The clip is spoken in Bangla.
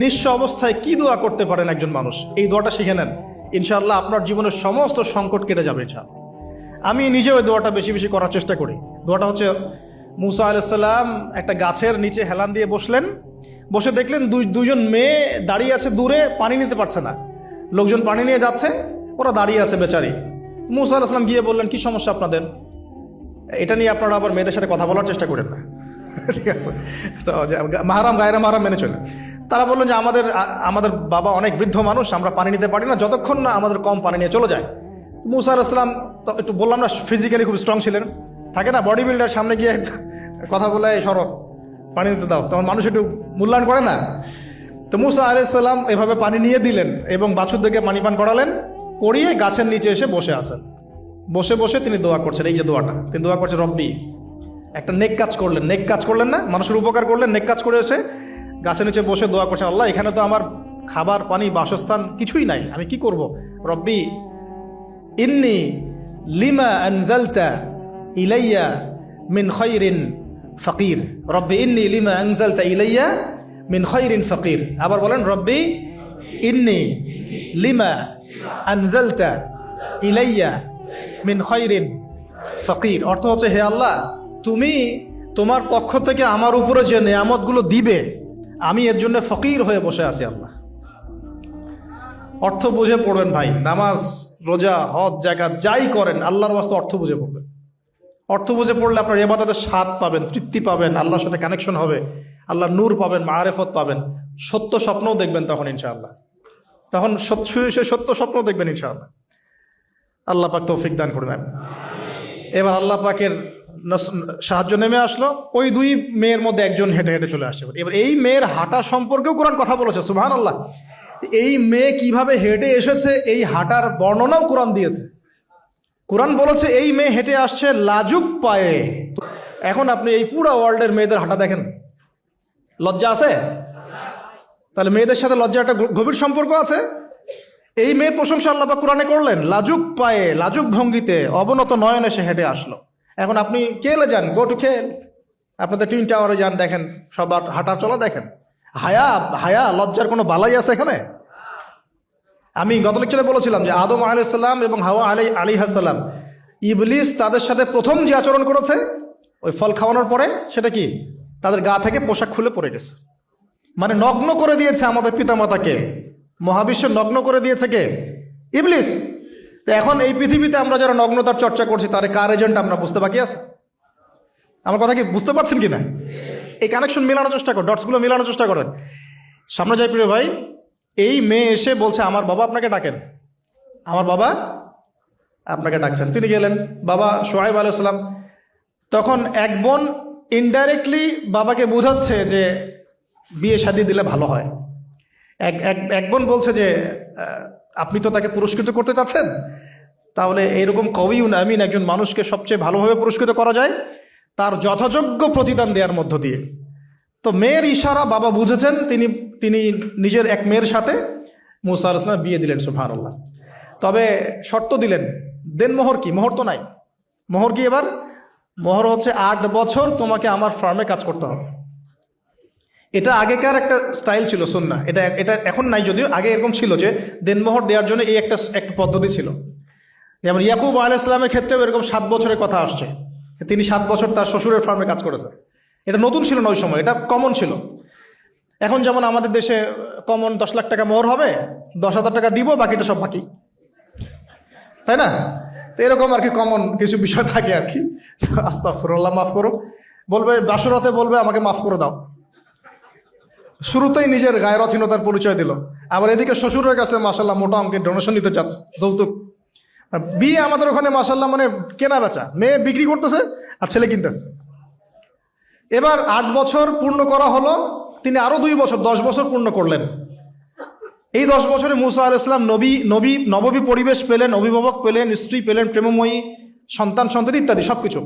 নিঃস্ব অবস্থায় কি দোয়া করতে পারেন একজন মানুষ, এই দোয়াটা শিখে নেন, ইনশাআল্লাহ আপনার জীবনের সমস্ত সংকট কেটে যাবে ইনশাআল্লাহ। আমি নিজেও ওই দোয়াটা বেশি বেশি করার চেষ্টা করি। দোয়াটা হচ্ছে, মুসা আলাইহিস সালাম একটা গাছের নিচে হেলান দিয়ে বসলেন, বসে দেখলেন দুইজন মেয়ে দাঁড়িয়ে আছে দূরে, পানি নিতে পারছে না, লোকজন পানি নিয়ে যাচ্ছে, ওরা দাঁড়িয়ে আছে বেচারি। মুসা আলাইহিস সালাম গিয়ে বললেন, কি সমস্যা আপনাদের? এটা নিয়ে আপনারা আবার মেয়েদের সাথে কথা বলার চেষ্টা করেন না, ঠিক আছে? তো মাহারাম গায়রা মাহারাম মেনে চলে। তারা বললেন যে আমাদের বাবা অনেক বৃদ্ধ মানুষ, আমরা পানি নিতে পারি না যতক্ষণ না আমাদের কম পানি নিয়ে চলে যায়। মুসা আলাইহিস সালাম তো একটু বললাম না, ফিজিক্যালি খুব স্ট্রং ছিলেন, থাকে না বডি বিল্ডার, সামনে গিয়ে কথা বলে সরো পানি নিতে দাও, তখন মানুষ একটু মূল্যায়ন করে না। তো মুসা আলাইহিস সালাম এভাবে পানি নিয়ে দিলেন এবং বাছুরদেরকে পানি পান করালেন, করিয়ে গাছের নিচে এসে বসে আছেন। বসে বসে তিনি দোয়া করছেন, এই যে দোয়াটা তিনি দোয়া করছেন, রব্বি, একটা নেক কাজ করলেন, নেক কাজ করলেন না, মানুষের উপকার করলেন, নেক কাজ করে এসে গাছের নিচে বসে দোয়া করছেন, আল্লাহ এখানে তো আমার খাবার পানি বাসস্থান কিছুই নাই, আমি কি করব? রব্বি ইন্নি লিমা আনজালতা ইলাইয়া মিন খায়রিন ফাকির, রব্বি ইন্নি লিমা আনজালতা ইলাইয়া মিন খায়রিন ফাকির। আবার বলেন, রব্বি ইন্নি লিমা আনজালতা ইলাইয়া মিন খায়রিন ফাকির। অর্থ হচ্ছে, হে আল্লাহ, তুমি তোমার পক্ষ থেকে আমার উপরে যে নেয়ামতগুলো দিবে, আমি এর জন্য ফকির হয়ে বসে আছি আল্লাহ। অর্থ বুঝে পড়বেন ভাই, নামাজ রোজা হজ জাকাত যাই করেন আল্লাহর ওয়াস্তে অর্থ বুঝে পড়বেন। অর্থ বুঝে পড়লে আপনার ইবাদতের স্বাদ পাবেন, তৃপ্তি পাবেন, আল্লাহর সাথে কানেকশন হবে, আল্লাহর নূর পাবেন, মাআরিফত পাবেন, সত্য স্বপ্নও দেখবেন তখন ইনশাআল্লাহ। তখন সত্য স্বপ্ন দেখবেন ইনশাআল্লাহ। আল্লাহ পাক তৌফিক দান করবেন। এবার আল্লাহ পাকের সাহায্য নেমে আসলো, ওই দুই মেয়ের মধ্যে একজন হেঁটে হেঁটে চলে আসে। এবার এই মেয়ের হাঁটা সম্পর্কেও কোরআন কথা বলেছে, সুবহানাল্লাহ। এই মেয়ে কিভাবে হেঁটে এসেছে এই হাঁটার বর্ণনাও কোরআন দিয়েছে। কোরআন বলেছে এই মেয়ে হেঁটে আসছে লাজুক পায়ে। এখন আপনি এই পুরো ওয়ার্ল্ডের মেয়েদের হাঁটা দেখেন, লজ্জা আছে? তাহলে মেয়েদের সাথে লজ্জা একটা গভীর সম্পর্ক আছে। এই মেয়ের প্রশংসা আল্লাহ পাক কোরআনে করলেন, লাজুক পায়ে লাজুক ভঙ্গিতে অবনত নয়নে সে হেঁটে আসলো। এখন আপনি কেলে যান, গো টু খেল, আপনাদের টুইন টাওয়ারে যান, দেখেন সবার হাঁটা চলা দেখেন। হায়া লজ্জার কোনো বালাই আছে এখানে? আমি গত লেকচারে বলেছিলাম যে আদম আলাইহিস সালাম এবং হাওয়া আলাইহিস সালাম, ইবলিস তাদের সাথে প্রথম যে আচরণ করেছে ওই ফল খাওয়ানোর পরে, সেটা কি? তাদের গা থেকে পোশাক খুলে পড়ে গেছে, মানে নগ্ন করে দিয়েছে আমাদের পিতামাতাকে। মহাবিশ্ব নগ্ন করে দিয়েছে কে? ইবলিস। তো এখন এই পৃথিবীতে আমরা যারা নগ্নতার চর্চা করছি, তার কার এজেন্ট আমরা বুঝতে বাকি আছে? আমার কথা কি বুঝতে পারছেন কি না? এই কানেকশন মেলানোর চেষ্টা করেন, ডটসগুলো মেলানোর চেষ্টা করেন। সামনে যাই প্রিয় ভাই, এই মেয়ে এসে বলছে, আমার বাবা আপনাকে ডাকেন, আমার বাবা আপনাকে ডাকছেন। তিনি গেলেন, বাবা শুআয়ব আলাইহিস সালাম। তখন এক বোন ইনডাইরেক্টলি বাবাকে বোঝাচ্ছে যে বিয়ে শাদী দিলে ভালো হয়। এক বোন বলছে যে আপনি তো তাকে পুরস্কৃত করতে চাচ্ছেন, তাহলে এইরকম কওয়িউন আমিন একজন মানুষকে সবচেয়ে ভালোভাবে পুরস্কৃত করা যায় তার যথাযোগ্য প্রতিদান দেওয়ার মধ্য দিয়ে। তো মেয়ের ইশারা বাবা বুঝেছেন, তিনি নিজের এক মেয়ের সাথে মুসা আলাইহিস সালাম বিয়ে দিলেন, সুবহানাল্লাহ। তবে শর্ত দিলেন, দেন মোহর কি? মোহর তো নাই। মোহর কি এবার? মোহর হচ্ছে 8 বছর তোমাকে আমার ফার্মে কাজ করতে হবে। এটা আগেকার একটা স্টাইল ছিল, সুন্নাহ। এটা এখন নাই যদিও, আগে এরকম ছিল যে দেনমোহর দেওয়ার জন্য এই একটা পদ্ধতি ছিল। যেমন ইয়াকুব আলাইহিস সালামের ক্ষেত্রেও এরকম 7 বছরের কথা আসছে, তিনি 7 বছর তার শ্বশুরের ফার্মে কাজ করেছেন। এটা নতুন ছিল না ওই সময়, এটা কমন ছিল। এখন যেমন আমাদের দেশে কমন 10 লাখ টাকা মোহর হবে, 10,000 টাকা দিব, বাকিটা সব বাকি, তাই না? তো এরকম আর কি কমন কিছু বিষয় থাকে আর কি। আস্তাগফিরুল্লাহ, মাফ করো, বলবে বাসরাতে, বলবে আমাকে মাফ করে দাও। শুরুতেই নিজের গায়রথহীনতার পরিচয় দিল। আবার এদিকে শ্বশুরের কাছে মাশাল্লাহ মোটা অঙ্কের ডোনেশন নিতে চাচ্ছে, যৌতুক। বিয়ে আমাদের ওখানে মাশাল্লাহ মানে কেনা বেচা, মেয়ে বিক্রি করতেছে আর ছেলে কিনতেছে। এবার 8 বছর পূর্ণ করা হলো, তিনি আরো 2 বছর 10 বছর পূর্ণ করলেন। এই 10 বছরে মুসা আলাইহিস সালাম নববী পরিবেশ পেলেন, অভিভাবক পেলেন, স্ত্রী পেলেন, প্রেমময়ী, সন্তান ইত্যাদি সবকিছু।